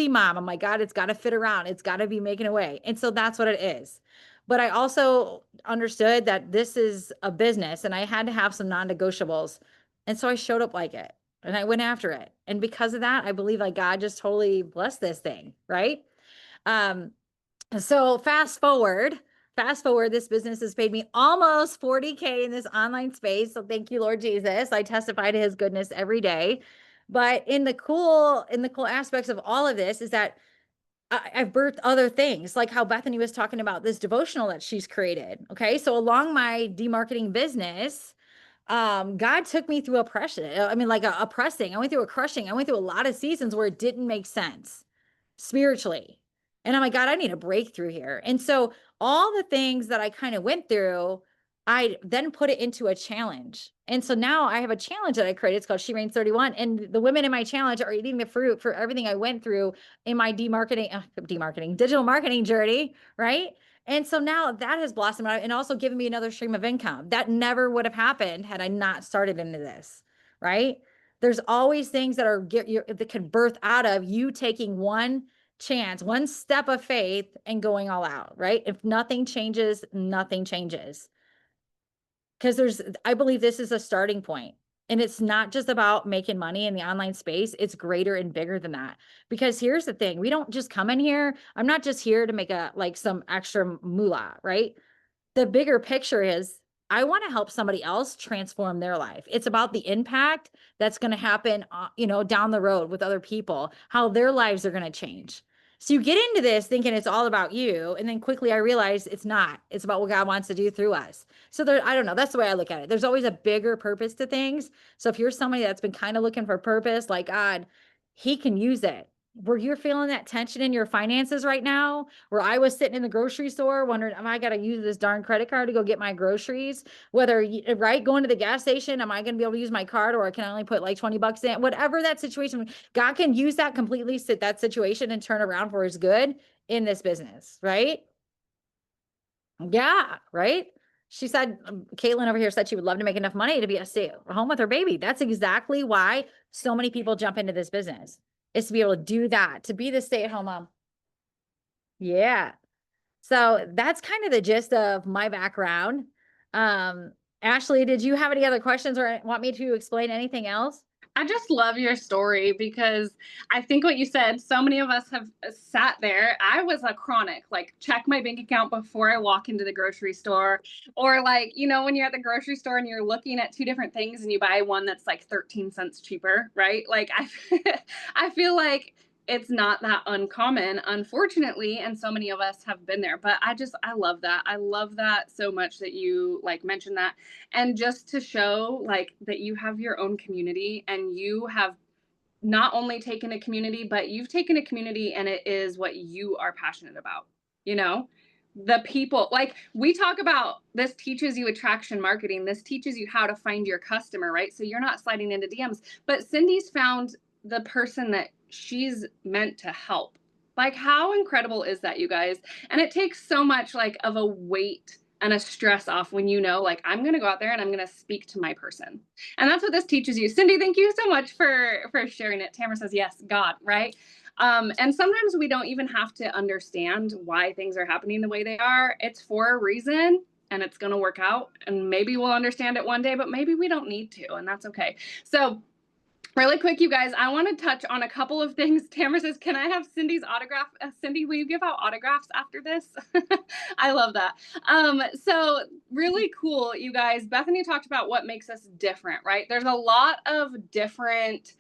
mom. I'm like, God, it's got to fit around. It's got to be making a way. And so that's what it is. But I also understood that this is a business and I had to have some non-negotiables. And so I showed up like it and I went after it. And because of that, I believe like God just totally blessed this thing. Right. So fast forward, this business has paid me almost 40K in this online space. So thank you, Lord Jesus. I testify to his goodness every day. But in the cool aspects of all of this is that I've birthed other things, like how Bethany was talking about this devotional that she's created. Okay. So along my demarketing business, God took me through oppression. I mean, like a pressing. I went through a crushing. I went through a lot of seasons where it didn't make sense spiritually. And I'm like, God, I need a breakthrough here. And so all the things that I kind of went through, I then put it into a challenge. And so now I have a challenge that I created. It's called She Reigns 31. And the women in my challenge are eating the fruit for everything I went through in my digital marketing journey. Right. And so now that has blossomed out and also given me another stream of income that never would have happened had I not started into this. Right. There's always things that can birth out of you taking one chance, one step of faith and going all out, right? If nothing changes, nothing changes. Because I believe this is a starting point. And it's not just about making money in the online space. It's greater and bigger than that. Because here's the thing. We don't just come in here. I'm not just here to make some extra moolah, right? The bigger picture is I want to help somebody else transform their life. It's about the impact that's going to happen, down the road with other people, how their lives are going to change. So you get into this thinking it's all about you. And then quickly I realize it's not. It's about what God wants to do through us. So I don't know. That's the way I look at it. There's always a bigger purpose to things. So if you're somebody that's been kind of looking for purpose, like God, he can use it. Where you're feeling that tension in your finances right now, where I was sitting in the grocery store wondering, am I got to use this darn credit card to go get my groceries? Right, going to the gas station, am I going to be able to use my card or can I only put like $20 in? Whatever that situation, God can use that completely, sit that situation and turn around for his good in this business, right? Yeah, right? She said, Caitlin over here said she would love to make enough money to be a stay at home with her baby. That's exactly why so many people jump into this business. Is to be able to do that, to be the stay-at-home mom. Yeah. So that's kind of the gist of my background. Ashley, did you have any other questions or want me to explain anything else? I just love your story because I think what you said, so many of us have sat there. I was a chronic, like, check my bank account before I walk into the grocery store. Or, like, when you're at the grocery store and you're looking at two different things and you buy one that's like 13 cents cheaper, right? Like, I feel like it's not that uncommon, unfortunately. And so many of us have been there. But I love that. I love that so much that you like mentioned that. And just to show like that you have your own community and you have not only taken a community, but you've taken a community and it is what you are passionate about, you know? The people, like we talk about, this teaches you attraction marketing. This teaches you how to find your customer, right? So you're not sliding into DMs, but Cindy's found the person that she's meant to help. Like, how incredible is that, you guys? And it takes so much like of a weight and a stress off when like, I'm going to go out there and I'm going to speak to my person. And that's what this teaches you. Cindy, thank you so much for sharing it. Tamara says, yes, God, right? And sometimes we don't even have to understand why things are happening the way they are. It's for a reason and it's going to work out. And maybe we'll understand it one day, but maybe we don't need to, and that's okay. So really quick, you guys, I want to touch on a couple of things. Tamara says, can I have Cindy's autograph? Cindy, will you give out autographs after this? I love that. So really cool, you guys. Bethany talked about what makes us different, right? There's a lot of different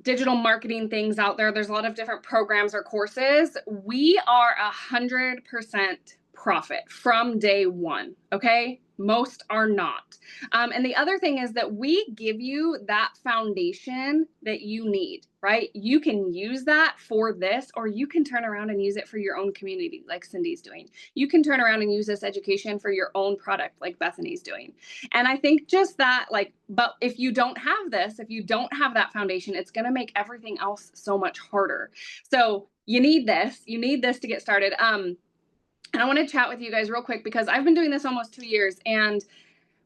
digital marketing things out there. There's a lot of different programs or courses. We are 100% profit from day one, okay? Most are not. And the other thing is that we give you that foundation that you need, right? You can use that for this, or you can turn around and use it for your own community like Cindy's doing. You can turn around and use this education for your own product like Bethany's doing. And I think just that, like, but if you don't have this, if you don't have that foundation, it's going to make everything else so much harder. So you need this to get started. And I want to chat with you guys real quick because I've been doing this almost 2 years, and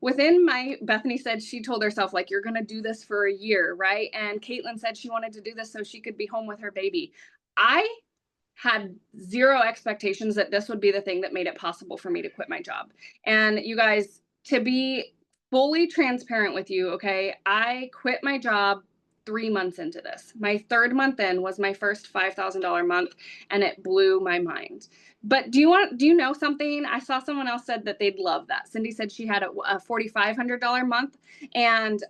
Bethany said she told herself, like, you're going to do this for a year, right? And Caitlin said she wanted to do this so she could be home with her baby. I had zero expectations that this would be the thing that made it possible for me to quit my job. And you guys, to be fully transparent with you, okay, I quit my job 3 months into this. My third month in was my first $5,000 month, and it blew my mind. But do you know something? I saw someone else said that they'd love that. Cindy said she had a $4,500 month, and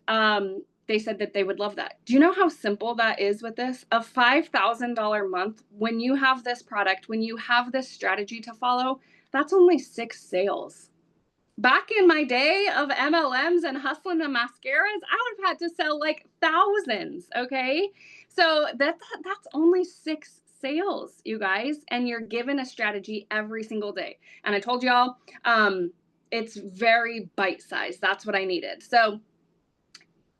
they said that they would love that. Do you know how simple that is with this? A $5,000 month, when you have this product, when you have this strategy to follow, that's only 6 sales. Back in my day of MLMs and hustling the mascaras, I would have had to sell like thousands, okay? So that's only 6 sales, you guys, and you're given a strategy every single day. And I told y'all, it's very bite-sized. That's what I needed. So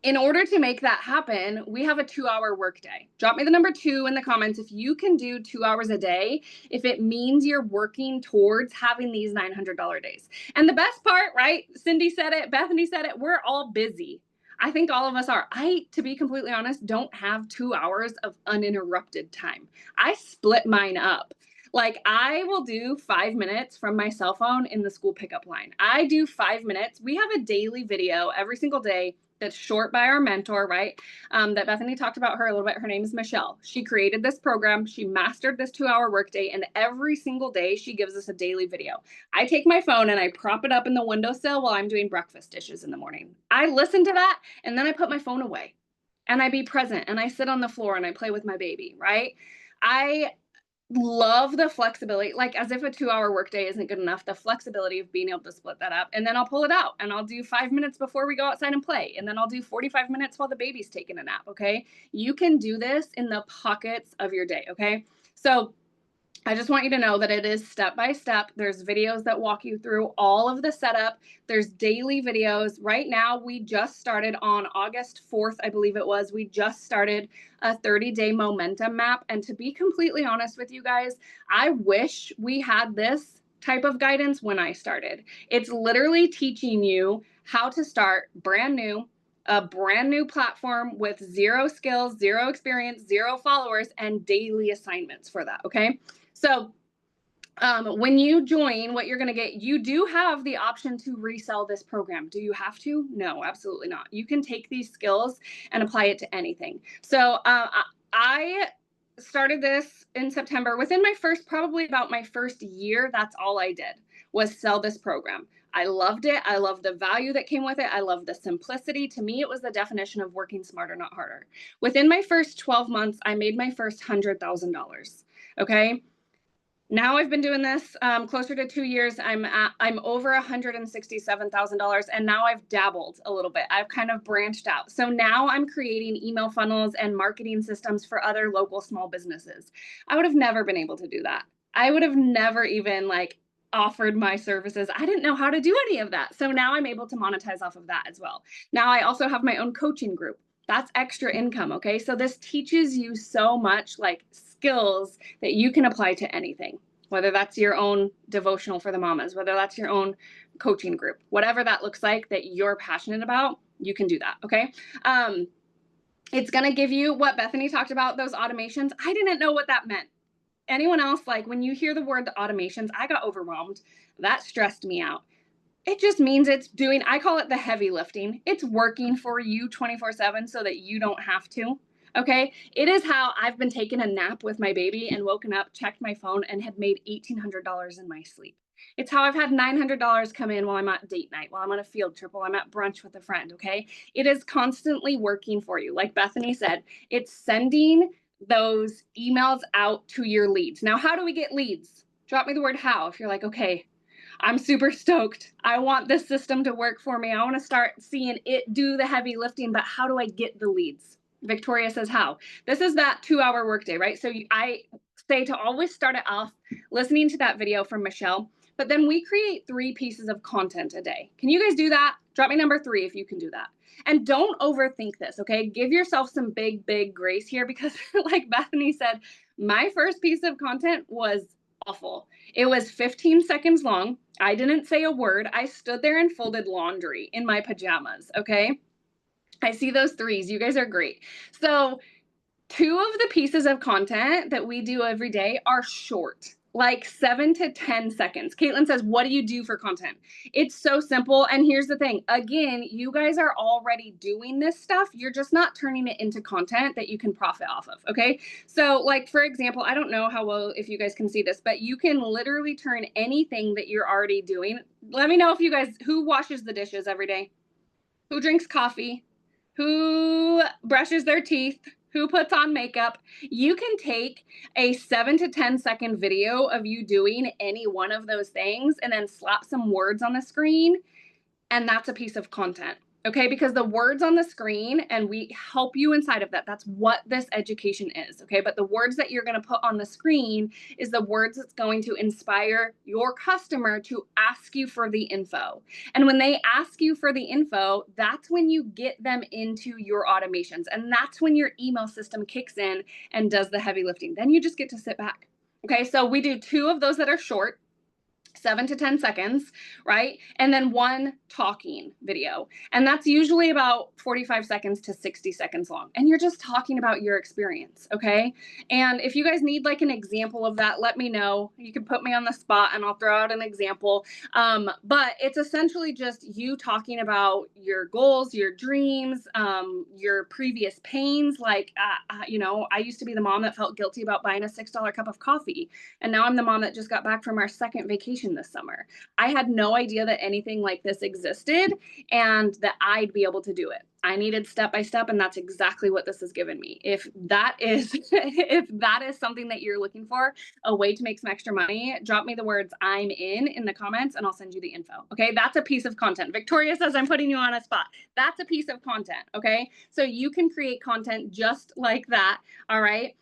in order to make that happen, we have a 2-hour workday. Drop me the number 2 in the comments if you can do 2 hours a day, if it means you're working towards having these $900 days. And the best part, right? Cindy said it, Bethany said it, we're all busy. I think all of us are. To be completely honest, don't have 2 hours of uninterrupted time. I split mine up. Like, I will do 5 minutes from my cell phone in the school pickup line. I do 5 minutes. We have a daily video every single day that's short by our mentor, right? That Bethany talked about her a little bit. Her name is Michelle. She created this program. She mastered this 2-hour workday, and every single day she gives us a daily video. I take my phone and I prop it up in the windowsill while I'm doing breakfast dishes in the morning. I listen to that, and then I put my phone away and I be present, and I sit on the floor and I play with my baby, right? I love the flexibility, like, as if a 2-hour workday isn't good enough, the flexibility of being able to split that up. And then I'll pull it out and I'll do 5 minutes before we go outside and play. And then I'll do 45 minutes while the baby's taking a nap. Okay. You can do this in the pockets of your day. Okay. So I just want you to know that it is step by step. There's videos that walk you through all of the setup. There's daily videos. Right now, we just started on August 4th, I believe it was. We just started a 30-day momentum map. And to be completely honest with you guys, I wish we had this type of guidance when I started. It's literally teaching you how to start brand new, a brand new platform with 0 skills, 0 experience, 0 followers, and daily assignments for that. Okay. So When you join, what you're going to get, you do have the option to resell this program. Do you have to? No, absolutely not. You can take these skills and apply it to anything. So I started this in September. Within probably about my first year, that's all I did was sell this program. I loved it. I loved the value that came with it. I loved the simplicity. To me, it was the definition of working smarter, not harder. Within my first 12 months, I made my first $100,000. Okay. Now I've been doing this closer to 2 years. I'm over $167,000, and now I've dabbled a little bit. I've kind of branched out. So now I'm creating email funnels and marketing systems for other local small businesses. I would have never been able to do that. I would have never even offered my services. I didn't know how to do any of that. So now I'm able to monetize off of that as well. Now I also have my own coaching group. That's extra income. Okay. So this teaches you so much skills that you can apply to anything, whether that's your own devotional for the mamas, whether that's your own coaching group, whatever that looks like that you're passionate about, you can do that. Okay. It's going to give you what Bethany talked about, those automations. I didn't know what that meant. Anyone else, when you hear the word automations, I got overwhelmed. That stressed me out. It just means it's doing, I call it the heavy lifting. It's working for you 24/7 so that you don't have to. Okay. It is how I've been taking a nap with my baby and woken up, checked my phone, and had made $1,800 in my sleep. It's how I've had $900 come in while I'm at date night, while I'm on a field trip, while I'm at brunch with a friend. Okay. It is constantly working for you. Like Bethany said, it's sending those emails out to your leads. Now, how do we get leads? Drop me the word how. If you're like, okay, I'm super stoked. I want this system to work for me. I want to start seeing it do the heavy lifting, but how do I get the leads? Victoria says how. This is that 2-hour workday, right? So I say to always start it off listening to that video from Michelle, but then we create 3 pieces of content a day. Can you guys do that? Drop me number 3 if you can do that. And don't overthink this, okay? Give yourself some big grace here because like Bethany said, my first piece of content was awful. It was 15 seconds long. I didn't say a word. I stood there and folded laundry in my pajamas, okay? I see those 3s. You guys are great. So 2 of the pieces of content that we do every day are short, 7 to 10 seconds. Caitlin says, what do you do for content? It's so simple. And here's the thing. Again, you guys are already doing this stuff. You're just not turning it into content that you can profit off of. Okay. So for example, I don't know how well, if you guys can see this, but you can literally turn anything that you're already doing. Let me know if you guys, who washes the dishes every day? Who drinks coffee? Who brushes their teeth? Who puts on makeup? You can take a 7 to 10 second video of you doing any one of those things and then slap some words on the screen. And that's a piece of content. Okay, because the words on the screen and we help you inside of that. That's what this education is. Okay, but the words that you're going to put on the screen is the words that's going to inspire your customer to ask you for the info. And when they ask you for the info, that's when you get them into your automations. And that's when your email system kicks in and does the heavy lifting. Then you just get to sit back. Okay, so we do 2 of those that are short. 7 to 10 seconds, right? And then 1 talking video. And that's usually about 45 seconds to 60 seconds long. And you're just talking about your experience, okay? And if you guys need an example of that, let me know. You can put me on the spot and I'll throw out an example. But it's essentially just you talking about your goals, your dreams, your previous pains. I used to be the mom that felt guilty about buying a $6 cup of coffee. And now I'm the mom that just got back from our second vacation this summer. I had no idea that anything like this existed and that I'd be able to do it. I needed step by step, and that's exactly what this has given me. If that is something that you're looking for, a way to make some extra money, drop me the words "I'm in the comments and I'll send you the info. Okay, that's a piece of content. Victoria says I'm putting you on a spot. That's a piece of content. Okay, so you can create content just like that. All right,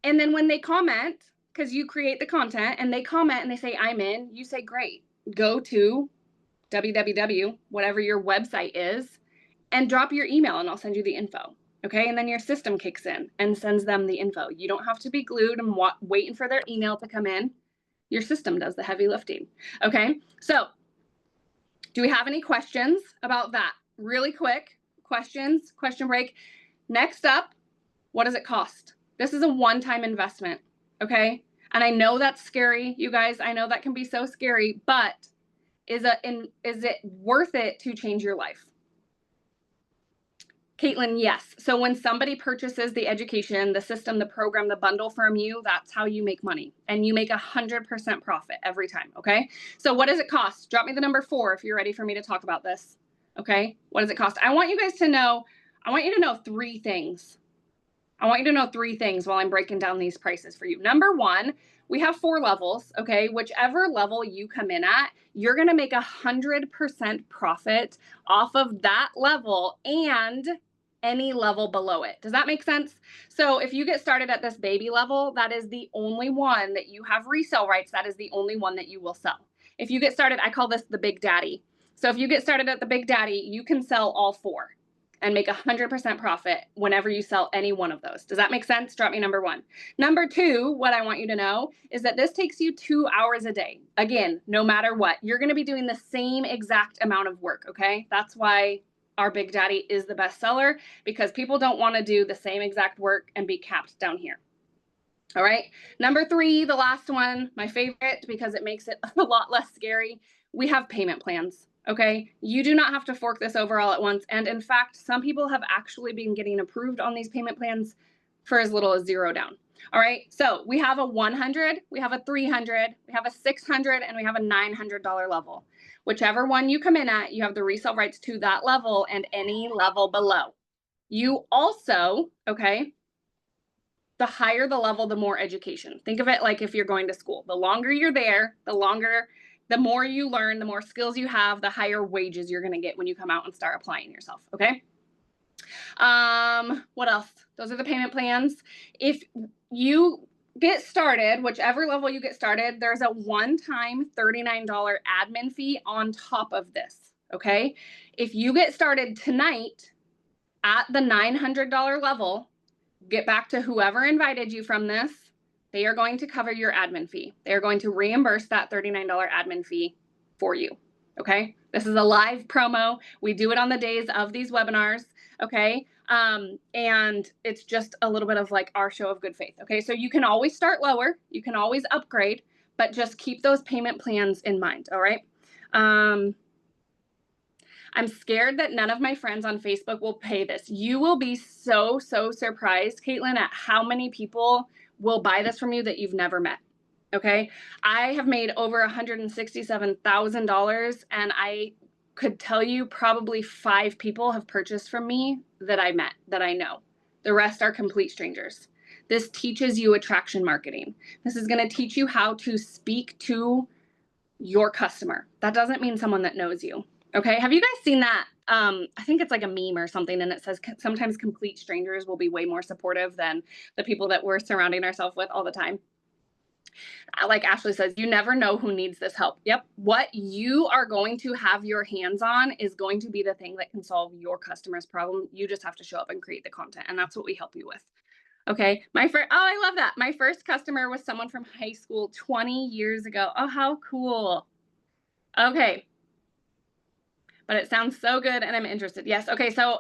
and then when they comment, because you create the content and they comment and they say, I'm in, you say, great, go to www, whatever your website is, and drop your email and I'll send you the info. Okay. And then your system kicks in and sends them the info. You don't have to be glued and waiting for their email to come in. Your system does the heavy lifting. Okay. So do we have any questions about that? Really quick questions, question break. Next up, what does it cost? This is a one-time investment. Okay. And I know that's scary, you guys. I know that can be so scary, but is it worth it to change your life? Caitlin, yes. So when somebody purchases the education, the system, the program, the bundle from you, that's how you make money. And you make 100% profit every time, okay? So what does it cost? Drop me the number 4 if you're ready for me to talk about this, okay? What does it cost? I want you to know 3 things. I want you to know 3 things while I'm breaking down these prices for you. Number 1, we have 4 levels, okay? Whichever level you come in at, you're gonna make 100% profit off of that level and any level below it. Does that make sense? So if you get started at this baby level, that is the only one that you have resale rights. That is the only one that you will sell. If you get started, I call this the Big Daddy. So if you get started at the Big Daddy, you can sell all 4 and make 100% profit whenever you sell any one of those. Does that make sense? Drop me number 1. Number 2, what I want you to know is that this takes you 2 hours a day. Again, no matter what, you're gonna be doing the same exact amount of work, okay? That's why our Big Daddy is the best seller, because people don't wanna do the same exact work and be capped down here. All right, number 3, the last one, my favorite because it makes it a lot less scary. We have payment plans. Okay, you do not have to fork this over all at once. And in fact, some people have actually been getting approved on these payment plans for as little as 0 down. All right, so we have a 100, we have a 300, we have a 600, and we have a $900 level. Whichever one you come in at, you have the resale rights to that level and any level below. You also, okay, the higher the level, the more education. Think of it like if you're going to school. The longer you're there, the more you learn, the more skills you have, the higher wages you're going to get when you come out and start applying yourself. Okay. What else? Those are the payment plans. If you get started, whichever level you get started, there's a one-time $39 admin fee on top of this. Okay. If you get started tonight at the $900 level, get back to whoever invited you from this. They are going to cover your admin fee. They're going to reimburse that $39 admin fee for you, okay? This is a live promo. We do it on the days of these webinars, okay? And it's just a little bit of like our show of good faith, okay? So you can always start lower. You can always upgrade, but just keep those payment plans in mind, all right? I'm scared that none of my friends on Facebook will pay this. You will be so surprised, Caitlin, at how many people will buy this from you that you've never met. Okay. I have made over $167,000, and I could tell you probably 5 people have purchased from me that I met, that I know. The rest are complete strangers. This teaches you attraction marketing. This is going to teach you how to speak to your customer. That doesn't mean someone that knows you. Okay. Have you guys seen that? I think it's like a meme or something, and it says sometimes complete strangers will be way more supportive than the people that we're surrounding ourselves with all the time. Like Ashley says, you never know who needs this help. Yep. What you are going to have your hands on is going to be the thing that can solve your customer's problem. You just have to show up and create the content, and that's what we help you with. Okay. I love that. My first customer was someone from high school 20 years ago. Oh, how cool. Okay. But it sounds so good and I'm interested. Yes. Okay. So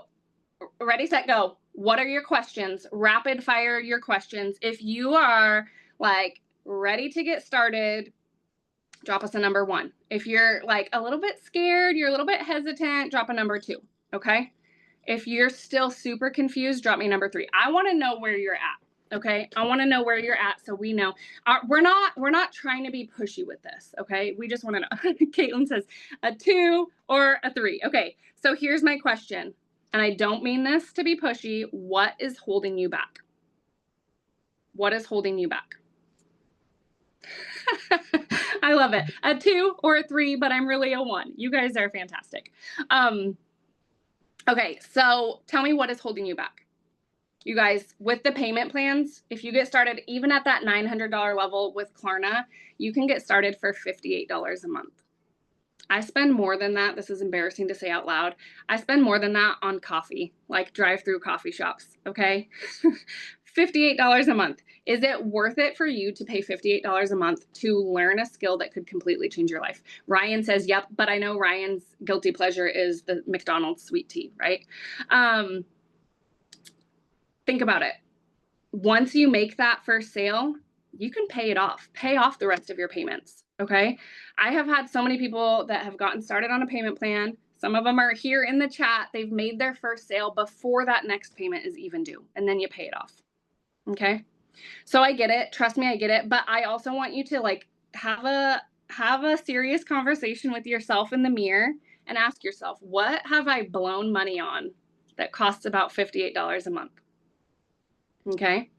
ready, set, go. What are your questions? Rapid fire your questions. If you are like ready to get started, drop us a number 1. If you're like a little bit scared, you're a little bit hesitant, drop a number 2. Okay. If you're still super confused, drop me number 3. I want to know where you're at. Okay. I want to know where you're at so we know. We're not trying to be pushy with this. Okay. We just want to know. Caitlin says a 2 or a 3. Okay. So here's my question. And I don't mean this to be pushy. What is holding you back? What is holding you back? I love it. A 2 or a 3, but I'm really a 1. You guys are fantastic. Okay. So tell me what is holding you back. You guys, with the payment plans, if you get started even at that $900 level with Klarna, you can get started for $58 a month. I spend more than that. This is embarrassing to say out loud. I spend more than that on coffee, like drive-through coffee shops, okay? $58 a month. Is it worth it for you to pay $58 a month to learn a skill that could completely change your life? Ryan says, yep, but I know Ryan's guilty pleasure is the McDonald's sweet tea, right? Think about it. Once you make that first sale, you can pay it off. Pay off the rest of your payments, okay? I have had so many people that have gotten started on a payment plan. Some of them are here in the chat. They've made their first sale before that next payment is even due, and then you pay it off, okay? So I get it. Trust me, I get it. But I also want you to like have a serious conversation with yourself in the mirror and ask yourself, what have I blown money on that costs about $58 a month? Okay.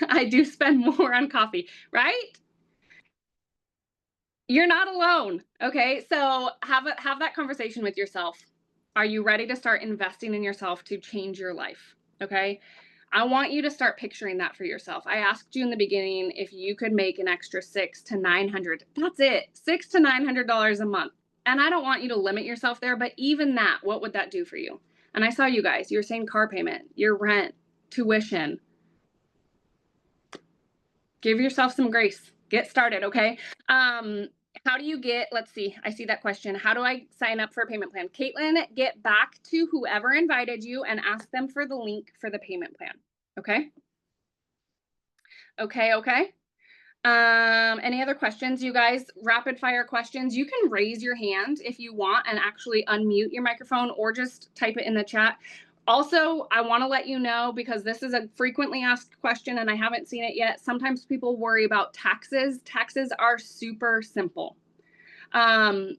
I do spend more on coffee, right? You're not alone. Okay. So have that conversation with yourself. Are you ready to start investing in yourself to change your life? Okay. I want you to start picturing that for yourself. I asked you in the beginning if you could make an extra $600 to $900. That's it. $600 to $900 a month. And I don't want you to limit yourself there, but even that, what would that do for you? And I saw you guys, you were saying car payment, your rent, tuition. Give yourself some grace. Get started, okay? How do you get, let's see, I see that question. How do I sign up for a payment plan? Caitlin, get back to whoever invited you and ask them for the link for the payment plan, okay? Okay. Any other questions, you guys? Rapid fire questions. You can raise your hand if you want and actually unmute your microphone or just type it in the chat. Also, I want to let you know, because this is a frequently asked question and I haven't seen it yet. Sometimes people worry about taxes. Taxes are super simple. You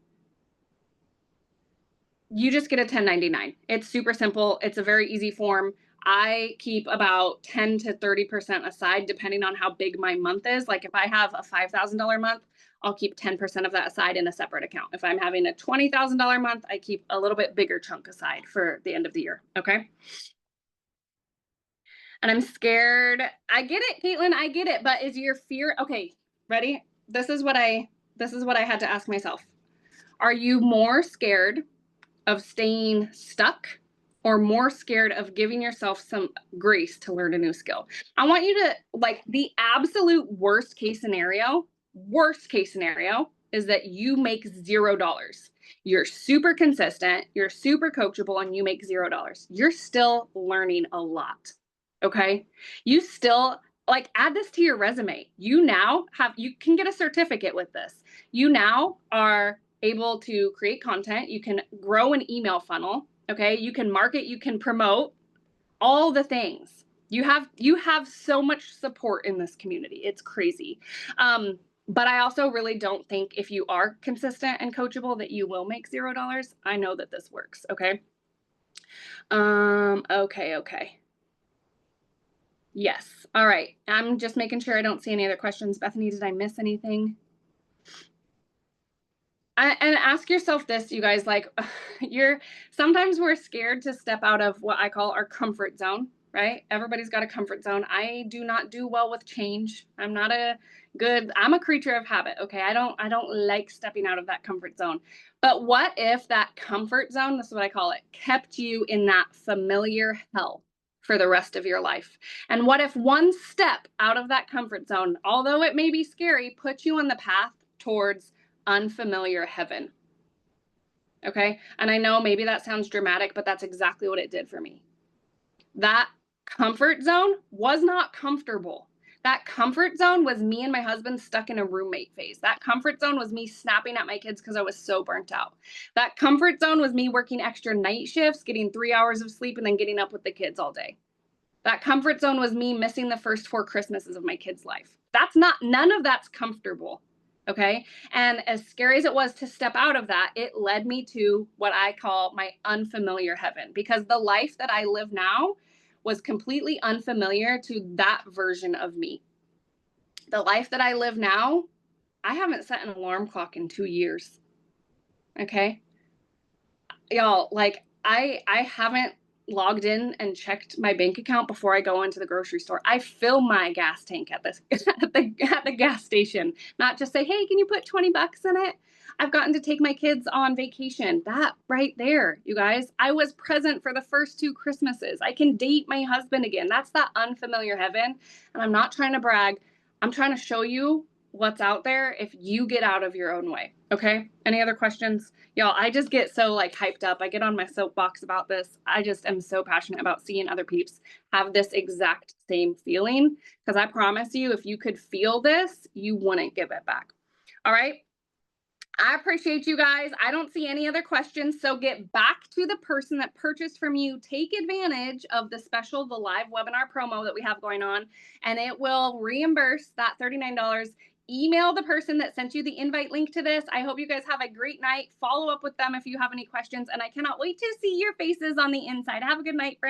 just get a 1099. It's super simple. It's a very easy form. I keep about 10 to 30% aside, depending on how big my month is. Like if I have a $5,000 month, I'll keep 10% of that aside in a separate account. If I'm having a $20,000 month, I keep a little bit bigger chunk aside for the end of the year, okay? And I'm scared. I get it, Caitlin, I get it, but is your fear, okay, ready? This is what I had to ask myself. Are you more scared of staying stuck or more scared of giving yourself some grace to learn a new skill? I want you to, like, the absolute worst case scenario is that you make $0. You're super consistent, you're super coachable, and you make $0. You're still learning a lot, okay? You still, like, add this to your resume. You can get a certificate with this. You now are able to create content. You can grow an email funnel. Okay. You can market, you can promote, all the things. You have so much support in this community. It's crazy. But I also really don't think if you are consistent and coachable that you will make $0. I know that this works. Okay. Okay. Yes. All right. I'm just making sure I don't see any other questions. Bethany, did I miss anything? And ask yourself this, you guys, like, sometimes we're scared to step out of what I call our comfort zone, right? Everybody's got a comfort zone. I do not do well with change. I'm a creature of habit. Okay. I don't like stepping out of that comfort zone. But what if that comfort zone, this is what I call it, kept you in that familiar hell for the rest of your life? And what if one step out of that comfort zone, although it may be scary, puts you on the path towards unfamiliar heaven? Okay. And I know maybe that sounds dramatic, but that's exactly what it did for me. That comfort zone was not comfortable. That comfort zone was me and my husband stuck in a roommate phase. That comfort zone was me snapping at my kids because I was so burnt out. That comfort zone was me working extra night shifts, getting 3 hours of sleep, and then getting up with the kids all day. That comfort zone was me missing the first 4 Christmases of my kids' life. None of that's comfortable. Okay. And as scary as it was to step out of that, it led me to what I call my unfamiliar heaven, because the life that I live now was completely unfamiliar to that version of me. The life that I live now, I haven't set an alarm clock in 2 years. Okay. Y'all, like, I haven't logged in and checked my bank account before I go into the grocery store. I fill my gas tank at the gas station, not just say, hey, can you put 20 bucks in it? I've gotten to take my kids on vacation. That right there, you guys, I was present for the first 2 Christmases. I can date my husband again. That's that unfamiliar heaven. And I'm not trying to brag. I'm trying to show you what's out there if you get out of your own way. Okay. Any other questions? Y'all, I just get so like hyped up. I get on my soapbox about this. I just am so passionate about seeing other peeps have this exact same feeling. Because I promise you, if you could feel this, you wouldn't give it back. All right. I appreciate you guys. I don't see any other questions. So get back to the person that purchased from you. Take advantage of the live webinar promo that we have going on, and it will reimburse that $39. Email the person that sent you the invite link to this. I hope you guys have a great night. Follow up with them if you have any questions, and I cannot wait to see your faces on the inside. Have a good night, friends.